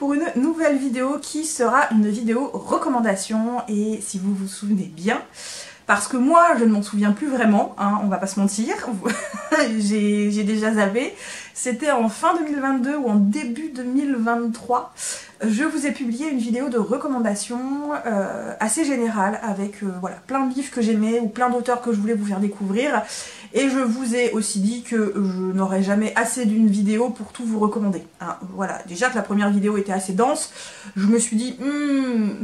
pour une nouvelle vidéo qui sera une vidéo recommandation. Et si vous vous souvenez bien, parce que moi je ne m'en souviens plus vraiment, hein, on va pas se mentir, j'ai déjà zappé, c'était en fin 2022 ou en début 2023, je vous ai publié une vidéo de recommandation assez générale avec voilà, plein de livres que j'aimais ou plein d'auteurs que je voulais vous faire découvrir. Et je vous ai aussi dit que je n'aurais jamais assez d'une vidéo pour tout vous recommander. Hein, voilà, déjà que la première vidéo était assez dense, je me suis dit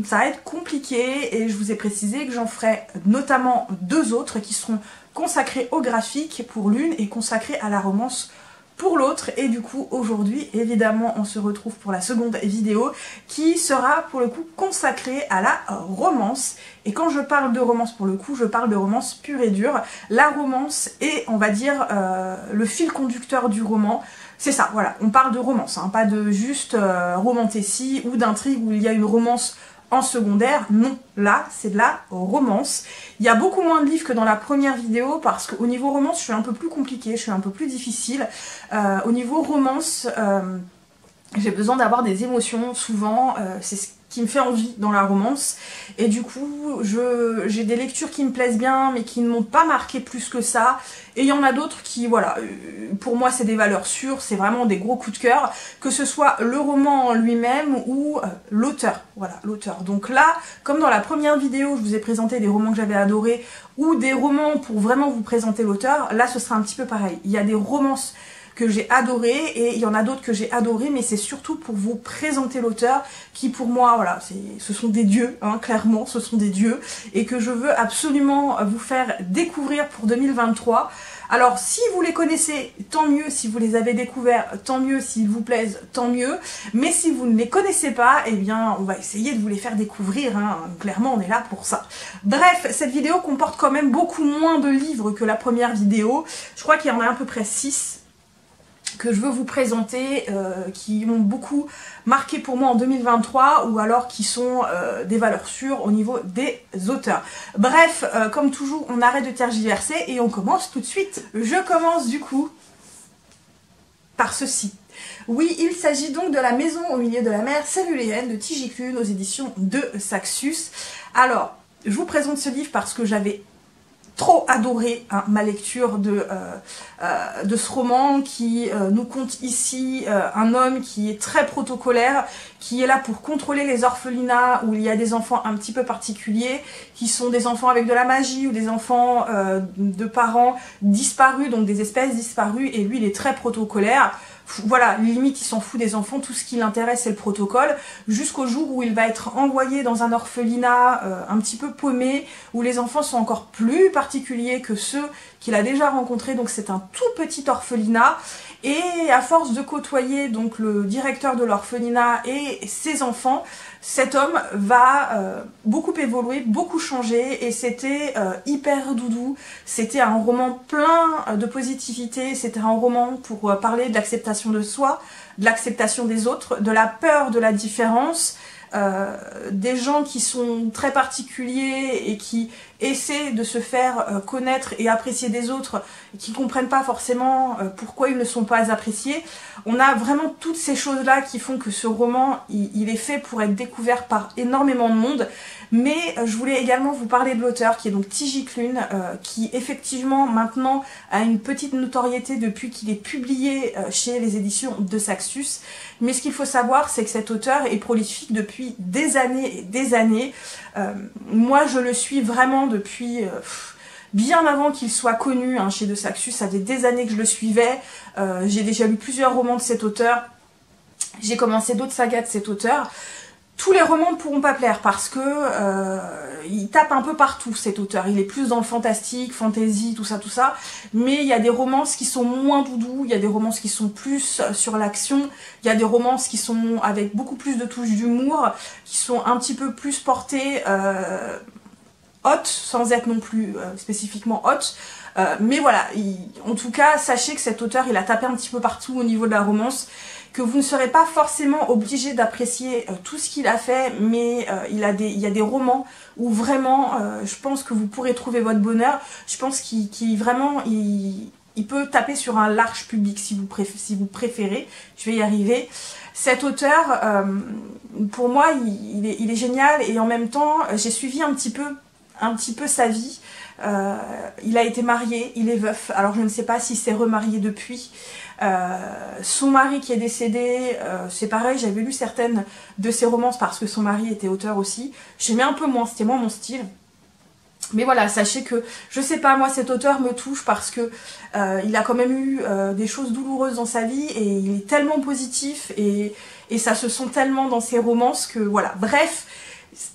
ça va être compliqué, et je vous ai précisé que j'en ferai notamment deux autres qui seront consacrées au graphique pour l'une et consacrées à la romance pour l'autre. Et du coup aujourd'hui évidemment on se retrouve pour la seconde vidéo qui sera pour le coup consacrée à la romance. Et quand je parle de romance, pour le coup je parle de romance pure et dure. La romance est, on va dire, le fil conducteur du roman. C'est ça, voilà, on parle de romance, hein, pas de juste romantécie ou d'intrigue où il y a une romance en secondaire. Non, là c'est de la romance. Il y a beaucoup moins de livres que dans la première vidéo parce qu'au niveau romance je suis un peu plus compliquée, je suis un peu plus difficile. Au niveau romance, j'ai besoin d'avoir des émotions souvent, c'est ce qui me fait envie dans la romance, et du coup j'ai des lectures qui me plaisent bien mais qui ne m'ont pas marqué plus que ça, et il y en a d'autres qui, voilà, pour moi c'est des valeurs sûres, c'est vraiment des gros coups de cœur, que ce soit le roman en lui-même ou l'auteur, voilà, l'auteur. Donc là, comme dans la première vidéo je vous ai présenté des romans que j'avais adorés ou des romans pour vraiment vous présenter l'auteur, là ce sera un petit peu pareil. Il y a des romances que j'ai adoré et il y en a d'autres que j'ai adoré, mais c'est surtout pour vous présenter l'auteur qui pour moi, voilà, ce sont des dieux, hein, clairement ce sont des dieux, et que je veux absolument vous faire découvrir pour 2023. Alors si vous les connaissez, tant mieux, si vous les avez découverts, tant mieux, s'ils vous plaisent, tant mieux, mais si vous ne les connaissez pas, eh bien on va essayer de vous les faire découvrir, hein. Clairement on est là pour ça. Bref, cette vidéo comporte quand même beaucoup moins de livres que la première vidéo, je crois qu'il y en a à peu près 6 que je veux vous présenter, qui m'ont beaucoup marqué pour moi en 2023, ou alors qui sont des valeurs sûres au niveau des auteurs. Bref, comme toujours, on arrête de tergiverser et on commence tout de suite. Je commence du coup par ceci. Oui, il s'agit donc de La Maison au milieu de la mer céruléenne de TJ Klune aux éditions de Saxus. Alors, je vous présente ce livre parce que j'avais trop adoré, hein, ma lecture de ce roman qui nous conte ici un homme qui est très protocolaire, qui est là pour contrôler les orphelinats où il y a des enfants un petit peu particuliers, qui sont des enfants avec de la magie ou des enfants de parents disparus, donc des espèces disparues, et lui il est très protocolaire. Voilà, limite il s'en fout des enfants, tout ce qui l'intéresse c'est le protocole, jusqu'au jour où il va être envoyé dans un orphelinat un petit peu paumé, où les enfants sont encore plus particuliers que ceux qu'il a déjà rencontrés, donc c'est un tout petit orphelinat, et à force de côtoyer donc le directeur de l'orphelinat et ses enfants, cet homme va beaucoup évoluer, beaucoup changer, et c'était hyper doudou. C'était un roman plein de positivité, c'était un roman pour parler de l'acceptation de soi, de l'acceptation des autres, de la peur de la différence, des gens qui sont très particuliers et qui essaient de se faire connaître et apprécier des autres, et qui comprennent pas forcément pourquoi ils ne sont pas appréciés. On a vraiment toutes ces choses-là qui font que ce roman, il est fait pour être découvert par énormément de monde. Mais je voulais également vous parler de l'auteur qui est donc TJ Klune, qui effectivement maintenant a une petite notoriété depuis qu'il est publié chez les éditions de Saxus. Mais ce qu'il faut savoir, c'est que cet auteur est prolifique depuis des années et des années. Moi je le suis vraiment depuis bien avant qu'il soit connu, hein, chez de Saxus. Ça fait des années que je le suivais, j'ai déjà lu plusieurs romans de cet auteur, j'ai commencé d'autres sagas de cet auteur. Tous les romans ne pourront pas plaire parce que il tape un peu partout, cet auteur. Il est plus dans le fantastique, fantasy, tout ça. Mais il y a des romances qui sont moins doudou, il y a des romances qui sont plus sur l'action, il y a des romances qui sont avec beaucoup plus de touches d'humour, qui sont un petit peu plus portées haute, sans être non plus spécifiquement haute. Mais voilà, en tout cas, sachez que cet auteur, il a tapé un petit peu partout au niveau de la romance, que vous ne serez pas forcément obligé d'apprécier tout ce qu'il a fait, mais il y a des romans où vraiment, je pense que vous pourrez trouver votre bonheur. Je pense qu'il vraiment, il peut taper sur un large public si vous préférez. Je vais y arriver. Cet auteur, pour moi, il est génial, et en même temps, j'ai suivi un petit peu sa vie. Il a été marié, il est veuf, alors je ne sais pas s'il s'est remarié depuis. Son mari qui est décédé, c'est pareil, j'avais lu certaines de ses romances parce que son mari était auteur aussi. J'aimais un peu moins, c'était moins mon style. Mais voilà, sachez que, je sais pas, moi cet auteur me touche parce que il a quand même eu des choses douloureuses dans sa vie, et il est tellement positif, et ça se sent tellement dans ses romances que voilà. Bref,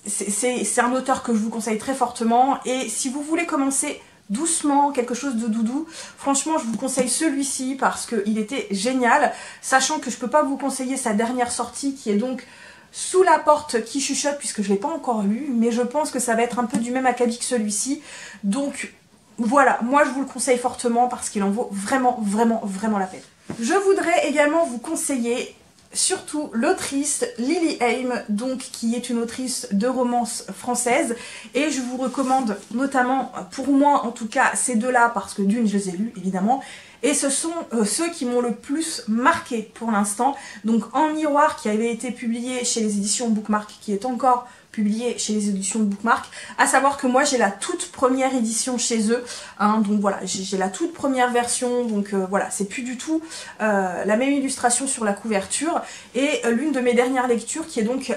c'est un auteur que je vous conseille très fortement, et si vous voulez commencer doucement, quelque chose de doudou, franchement je vous conseille celui-ci parce qu'il était génial, sachant que je peux pas vous conseiller sa dernière sortie qui est donc Sous la porte qui chuchote, puisque je l'ai pas encore lu, mais je pense que ça va être un peu du même acabit que celui-ci, donc voilà, moi je vous le conseille fortement parce qu'il en vaut vraiment, vraiment, vraiment la peine. Je voudrais également vous conseiller surtout l'autrice Lily Haim, donc qui est une autrice de romance française, et je vous recommande notamment, pour moi en tout cas, ces deux-là, parce que d'une je les ai lus évidemment, et ce sont ceux qui m'ont le plus marqué pour l'instant. Donc En Miroir, qui avait été publié chez les éditions Bookmark, qui est encore publié chez les éditions Bookmark, à savoir que moi j'ai la toute première édition chez eux, hein, donc voilà, j'ai la toute première version, donc voilà, c'est plus du tout la même illustration sur la couverture, et l'une de mes dernières lectures qui est donc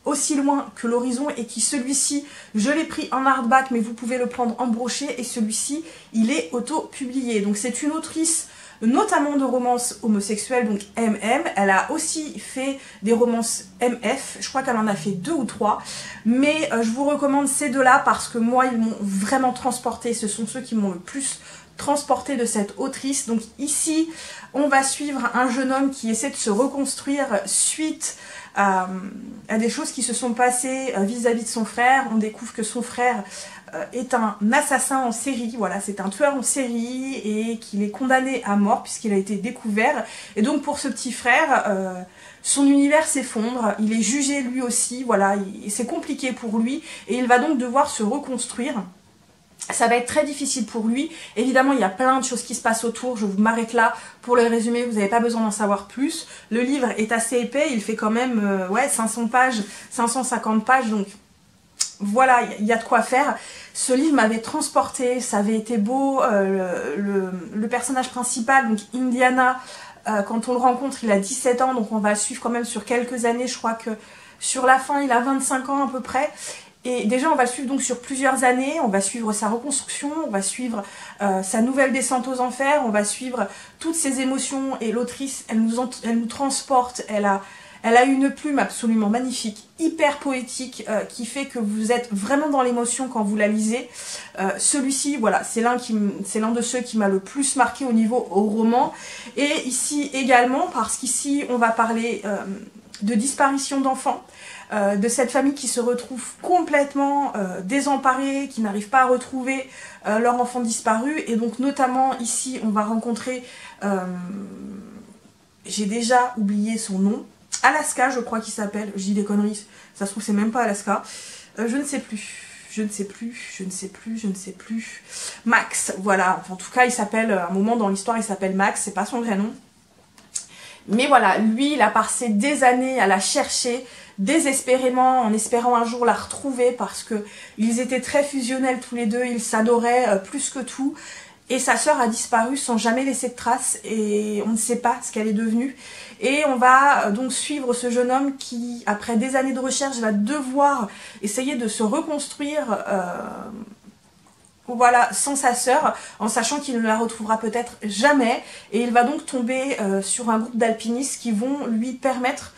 Aussi loin que l'horizon, et qui, celui-ci, je l'ai pris en hardback, mais vous pouvez le prendre en brochet, et celui-ci, il est auto-publié. Donc c'est une autrice notamment de romances homosexuelles, donc MM. Elle a aussi fait des romances MF, je crois qu'elle en a fait 2 ou 3, mais je vous recommande ces deux-là parce que moi, ils m'ont vraiment transporté, ce sont ceux qui m'ont le plus transporté de cette autrice. Donc ici, on va suivre un jeune homme qui essaie de se reconstruire suite à des choses qui se sont passées vis-à-vis de son frère. On découvre que son frère est un assassin en série, voilà, c'est un tueur en série, et qu'il est condamné à mort puisqu'il a été découvert. Et donc pour ce petit frère, son univers s'effondre, il est jugé lui aussi, voilà, c'est compliqué pour lui, et il va donc devoir se reconstruire. Ça va être très difficile pour lui. Évidemment, il y a plein de choses qui se passent autour. Je vous m'arrête là pour le résumer. Vous n'avez pas besoin d'en savoir plus. Le livre est assez épais. Il fait quand même ouais, 500 pages, 550 pages. Donc voilà, il y a de quoi faire. Ce livre m'avait transporté. Ça avait été beau. Le personnage principal, donc Indiana, quand on le rencontre, il a 17 ans. Donc on va le suivre quand même sur quelques années. Je crois que sur la fin, il a 25 ans à peu près. Et déjà on va le suivre donc sur plusieurs années, on va suivre sa reconstruction, on va suivre sa nouvelle descente aux enfers, on va suivre toutes ses émotions, et l'autrice elle nous transporte, elle a une plume absolument magnifique, hyper poétique, qui fait que vous êtes vraiment dans l'émotion quand vous la lisez. Celui-ci, voilà, c'est l'un de ceux qui m'a le plus marqué au niveau roman. Et ici également, parce qu'ici on va parler de disparition d'enfants, de cette famille qui se retrouve complètement désemparée, qui n'arrive pas à retrouver leur enfant disparu. Et donc notamment ici on va rencontrer, j'ai déjà oublié son nom, Alaska je crois qu'il s'appelle, je dis des conneries, ça se trouve c'est même pas Alaska, je ne sais plus, Max, voilà, enfin, en tout cas il s'appelle, à un moment dans l'histoire il s'appelle Max, c'est pas son vrai nom. Mais voilà, lui, il a passé des années à la chercher, désespérément, en espérant un jour la retrouver, parce que ils étaient très fusionnels tous les deux, ils s'adoraient plus que tout. Et sa sœur a disparu sans jamais laisser de traces, et on ne sait pas ce qu'elle est devenue. Et on va donc suivre ce jeune homme qui, après des années de recherche, va devoir essayer de se reconstruire voilà, sans sa sœur, en sachant qu'il ne la retrouvera peut-être jamais, et il va donc tomber sur un groupe d'alpinistes qui vont lui permettre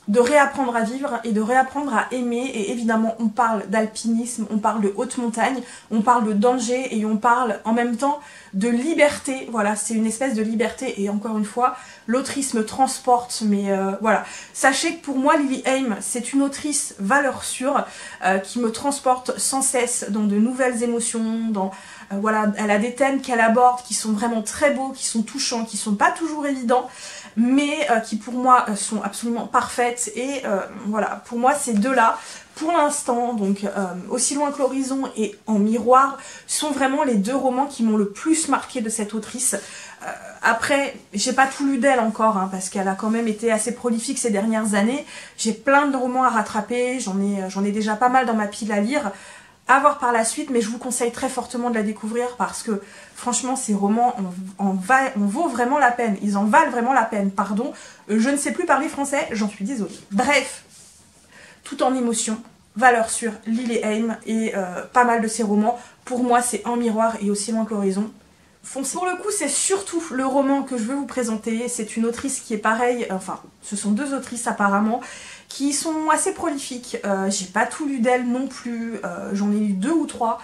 de réapprendre à vivre et de réapprendre à aimer. Et évidemment on parle d'alpinisme, on parle de haute montagne, on parle de danger, et on parle en même temps de liberté. Voilà, c'est une espèce de liberté, et encore une fois l'autrice me transporte, mais voilà. Sachez que pour moi Lily Haim c'est une autrice valeur sûre, qui me transporte sans cesse dans de nouvelles émotions, dans voilà, elle a des thèmes qu'elle aborde qui sont vraiment très beaux, qui sont touchants, qui sont pas toujours évidents, mais qui pour moi sont absolument parfaites. Et voilà, pour moi ces deux-là, pour l'instant, donc Aussi loin que l'horizon et En miroir sont vraiment les deux romans qui m'ont le plus marqué de cette autrice. Après, j'ai pas tout lu d'elle encore, hein, parce qu'elle a quand même été assez prolifique ces dernières années. J'ai plein de romans à rattraper, j'en ai déjà pas mal dans ma pile à lire, à voir par la suite, mais je vous conseille très fortement de la découvrir parce que franchement ces romans en vaut vraiment la peine, ils en valent vraiment la peine, pardon, je ne sais plus parler français, j'en suis désolée. Bref, tout en émotion, valeur sûre, Lily Haim et pas mal de ses romans, pour moi c'est En miroir et Aussi loin que l'horizon. Foncez. Pour le coup, c'est surtout le roman que je veux vous présenter. C'est une autrice qui est pareille, enfin, ce sont deux autrices apparemment, qui sont assez prolifiques. J'ai pas tout lu d'elles non plus, j'en ai lu 2 ou 3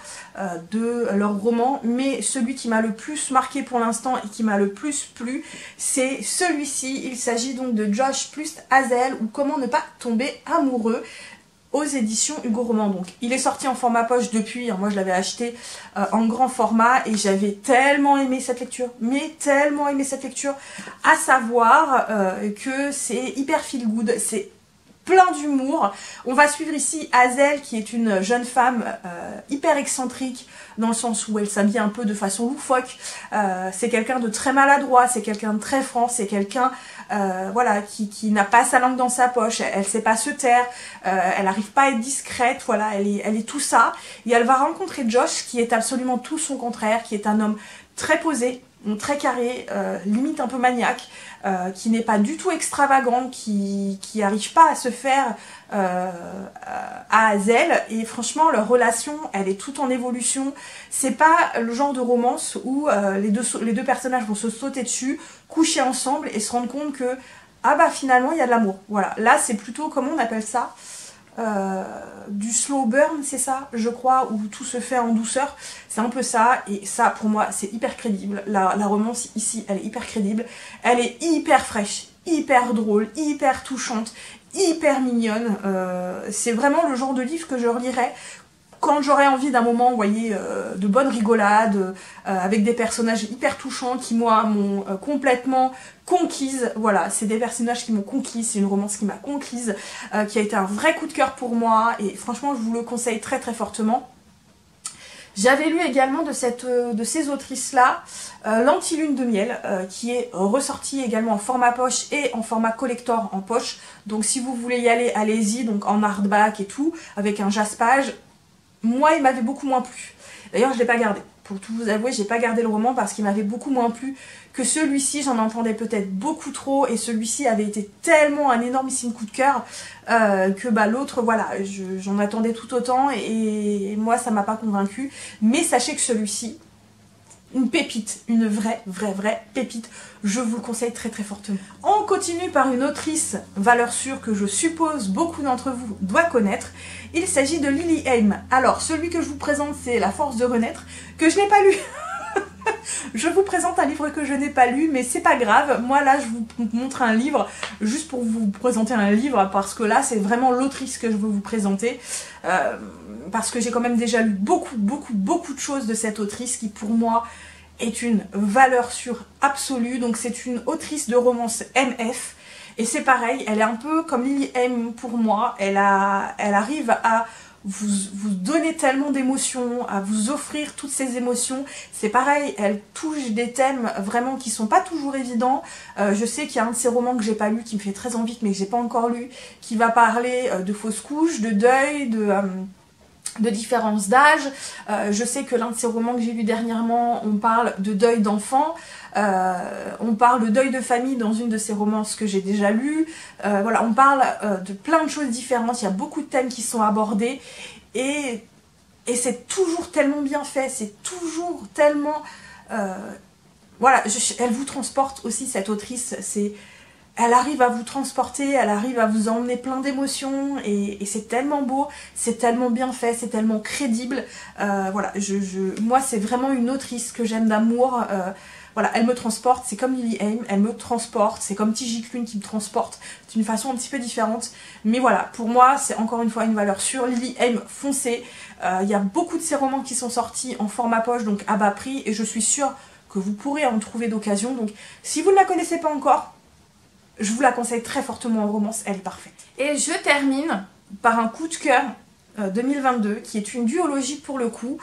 de leurs romans, mais celui qui m'a le plus marqué pour l'instant et qui m'a le plus plu, c'est celui-ci. Il s'agit donc de Josh plus Hazel, ou Comment ne pas tomber amoureux, aux éditions Hugo Roman. Donc il est sorti en format poche depuis, hein, moi je l'avais acheté en grand format et j'avais tellement aimé cette lecture, mais tellement aimé cette lecture, à savoir que c'est hyper feel good, c'est plein d'humour. On va suivre ici Hazel qui est une jeune femme hyper excentrique dans le sens où elle s'habille un peu de façon loufoque. C'est quelqu'un de très maladroit, c'est quelqu'un de très franc, c'est quelqu'un voilà, qui n'a pas sa langue dans sa poche, elle sait pas se taire, elle n'arrive pas à être discrète, voilà, elle est tout ça. Et elle va rencontrer Josh qui est absolument tout son contraire, qui est un homme très posé, très carré, limite un peu maniaque, qui n'est pas du tout extravagant, qui n'arrive pas à se faire à Hazel, et franchement leur relation elle est toute en évolution. C'est pas le genre de romance où les deux personnages vont se sauter dessus, coucher ensemble et se rendre compte que ah bah finalement il y a de l'amour. Voilà, là c'est plutôt, comment on appelle ça, du slow burn, c'est ça je crois, où tout se fait en douceur, c'est un peu ça, et ça pour moi c'est hyper crédible. La romance ici elle est hyper crédible, elle est hyper fraîche, hyper drôle, hyper touchante, hyper mignonne, c'est vraiment le genre de livre que je relirais quand j'aurais envie d'un moment, vous voyez, de bonne rigolade, avec des personnages hyper touchants qui, moi, m'ont complètement conquise. Voilà, c'est des personnages qui m'ont conquise, c'est une romance qui m'a conquise, qui a été un vrai coup de cœur pour moi, et franchement, je vous le conseille très très fortement. J'avais lu également de ces autrices-là, L'Antilune de miel, qui est ressorti également en format poche et en format collector en poche. Donc si vous voulez y aller, allez-y, donc en hardback et tout, avec un jaspage. Moi, il m'avait beaucoup moins plu. D'ailleurs, je ne l'ai pas gardé. Pour tout vous avouer, j'ai pas gardé le roman parce qu'il m'avait beaucoup moins plu que celui-ci. J'en entendais peut-être beaucoup trop et celui-ci avait été tellement un énormissime coup de cœur que bah, l'autre, voilà, j'en attendais tout autant et moi, ça m'a pas convaincue. Mais sachez que celui-ci, une pépite, une vraie pépite. Je vous le conseille très très fortement. On continue par une autrice valeur sûre que je suppose beaucoup d'entre vous doivent connaître. Il s'agit de Lily Haim. Alors, celui que je vous présente, c'est La force de renaître, que je n'ai pas lu. Je vous présente un livre que je n'ai pas lu, mais c'est pas grave. Moi là, je vous montre un livre juste pour vous présenter un livre, parce que là, c'est vraiment l'autrice que je veux vous présenter. Parce que j'ai quand même déjà lu beaucoup de choses de cette autrice qui, pour moi, est une valeur sûre absolue. Donc c'est une autrice de romance MF. Et c'est pareil, elle est un peu comme Lily Haim pour moi. Elle arrive à vous donner tellement d'émotions, à vous offrir toutes ces émotions. C'est pareil, elle touche des thèmes vraiment qui sont pas toujours évidents. Je sais qu'il y a un de ces romans que j'ai pas lu, qui me fait très envie, mais que j'ai pas encore lu, qui va parler de fausses couches, de deuil, de différence d'âge. Je sais que l'un de ces romans que j'ai lu dernièrement, on parle de deuil d'enfant, on parle de deuil de famille dans une de ces romances que j'ai déjà lues. Voilà, on parle de plein de choses différentes, il y a beaucoup de thèmes qui sont abordés et c'est toujours tellement bien fait, c'est toujours tellement... voilà, elle vous transporte aussi, cette autrice, elle arrive à vous transporter, elle arrive à vous emmener plein d'émotions et c'est tellement beau, c'est tellement bien fait, c'est tellement crédible. Voilà, moi c'est vraiment une autrice que j'aime d'amour. Voilà, elle me transporte, c'est comme Lily Haim, elle me transporte, c'est comme T.J. Klune qui me transporte d'une façon un petit peu différente. Mais voilà, pour moi c'est encore une fois une valeur sûre. Lily Haim, foncez. Il y a beaucoup de ces romans qui sont sortis en format poche, donc à bas prix, et je suis sûre que vous pourrez en trouver d'occasion. Donc si vous ne la connaissez pas encore, je vous la conseille très fortement en romance, elle est parfaite. Et je termine par un coup de cœur 2022, qui est une duologie pour le coup,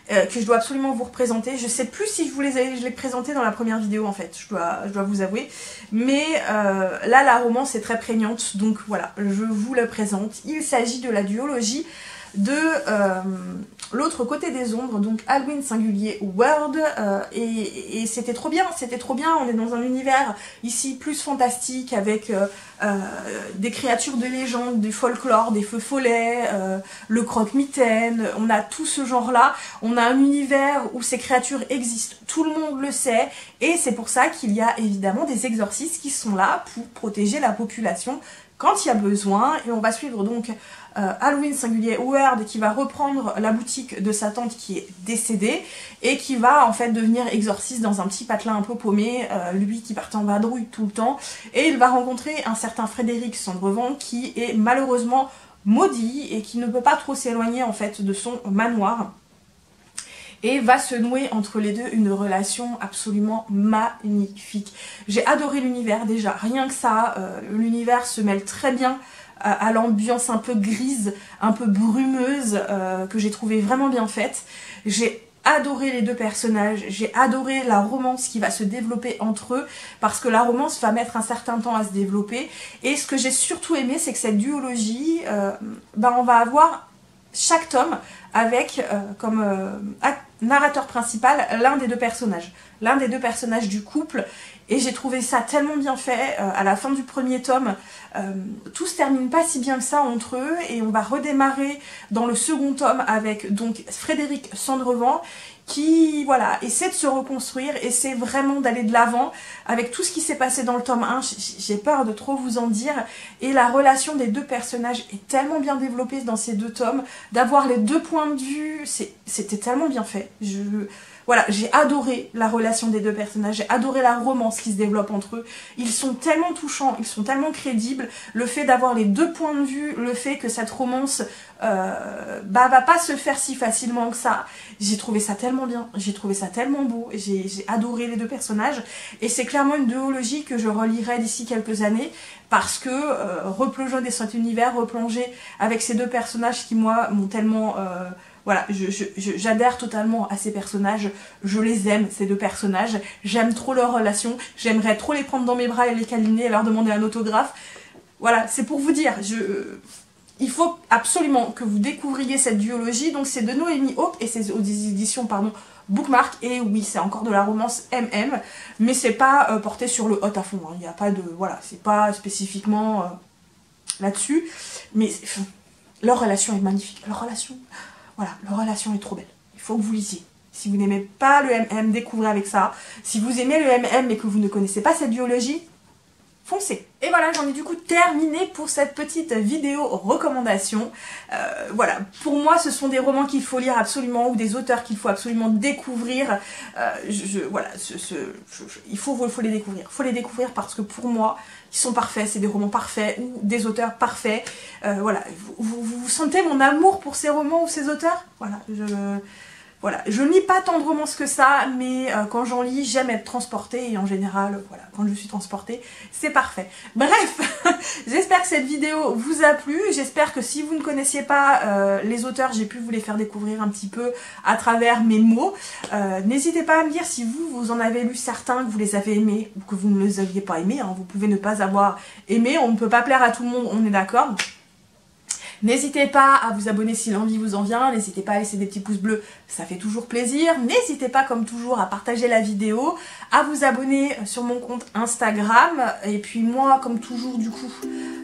que je dois absolument vous représenter. Je sais plus si je l'ai présenté dans la première vidéo en fait, je dois vous avouer. Mais là la romance est très prégnante, donc voilà, je vous le présente. Il s'agit de la duologie de l'autre côté des ombres, donc Halloween singulier World, et c'était trop bien, on est dans un univers ici plus fantastique avec des créatures de légende, du folklore, des feux follets, le croque-mitaine, on a tout ce genre là, on a un univers où ces créatures existent, tout le monde le sait, et c'est pour ça qu'il y a évidemment des exorcistes qui sont là pour protéger la population quand il y a besoin. Et on va suivre donc Halloween singulier Howard qui va reprendre la boutique de sa tante qui est décédée et qui va en fait devenir exorciste dans un petit patelin un peu paumé, lui qui partait en vadrouille tout le temps, et il va rencontrer un certain Frédéric Sandrevent qui est malheureusement maudit et qui ne peut pas trop s'éloigner en fait de son manoir. Et va se nouer entre les deux une relation absolument magnifique. J'ai adoré l'univers déjà, rien que ça, l'univers se mêle très bien à l'ambiance un peu grise, un peu brumeuse, que j'ai trouvé vraiment bien faite. J'ai adoré les deux personnages, j'ai adoré la romance qui va se développer entre eux, parce que la romance va mettre un certain temps à se développer. Et ce que j'ai surtout aimé, c'est que cette duologie, on va avoir chaque tome avec comme narrateur principal l'un des deux personnages du couple, et j'ai trouvé ça tellement bien fait. À la fin du premier tome, tout se termine pas si bien que ça entre eux, et on va redémarrer dans le second tome avec donc Frédéric Sandrevent qui voilà, essaie de se reconstruire, essaie vraiment d'aller de l'avant avec tout ce qui s'est passé dans le tome 1, j'ai peur de trop vous en dire, et la relation des deux personnages est tellement bien développée dans ces deux tomes, d'avoir les deux points de vue, c'était tellement bien fait. Voilà, j'ai adoré la relation des deux personnages, j'ai adoré la romance qui se développe entre eux. Ils sont tellement touchants, ils sont tellement crédibles. Le fait d'avoir les deux points de vue, le fait que cette romance va pas se faire si facilement que ça. J'ai trouvé ça tellement bien, j'ai trouvé ça tellement beau, j'ai adoré les deux personnages. Et c'est clairement une duologie que je relirai d'ici quelques années, parce que replonger dans cet univers, replonger avec ces deux personnages qui moi m'ont tellement... voilà, j'adhère totalement à ces personnages, je les aime, ces deux personnages, j'aime trop leur relation, j'aimerais trop les prendre dans mes bras et les câliner et leur demander un autographe. Voilà, c'est pour vous dire, il faut absolument que vous découvriez cette duologie. Donc c'est de Noémie Hope et c'est aux éditions Bookmark, et oui, c'est encore de la romance MM, mais c'est pas porté sur le hot à fond, il n'y a pas de... voilà, c'est pas spécifiquement là-dessus, mais leur relation est magnifique, leur relation... Voilà, leur relation est trop belle. Il faut que vous lisiez. Si vous n'aimez pas le MM, découvrez avec ça. Si vous aimez le MM mais que vous ne connaissez pas cette duologie, foncez. Et voilà, j'en ai du coup terminé pour cette petite vidéo recommandation. Voilà, pour moi ce sont des romans qu'il faut lire absolument, ou des auteurs qu'il faut absolument découvrir. Voilà, il faut les découvrir. Il faut les découvrir parce que pour moi, ils sont parfaits, c'est des romans parfaits ou des auteurs parfaits. Voilà, vous sentez mon amour pour ces romans ou ces auteurs? Voilà, voilà, je ne lis pas tant de romances que ça, mais quand j'en lis, j'aime être transportée, et en général, voilà, quand je suis transportée, c'est parfait. Bref, j'espère que cette vidéo vous a plu, j'espère que si vous ne connaissiez pas les auteurs, j'ai pu vous les faire découvrir un petit peu à travers mes mots. N'hésitez pas à me dire si vous en avez lu certains, que vous les avez aimés, ou que vous ne les aviez pas aimés, hein. Vous pouvez ne pas avoir aimé, on ne peut pas plaire à tout le monde, on est d'accord. N'hésitez pas à vous abonner si l'envie vous en vient, n'hésitez pas à laisser des petits pouces bleus, ça fait toujours plaisir. N'hésitez pas comme toujours à partager la vidéo, à vous abonner sur mon compte Instagram. Et puis moi, comme toujours du coup,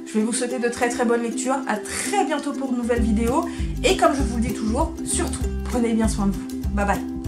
je vais vous souhaiter de très très bonnes lectures. À très bientôt pour de nouvelles vidéos. Et comme je vous le dis toujours, surtout, prenez bien soin de vous. Bye bye.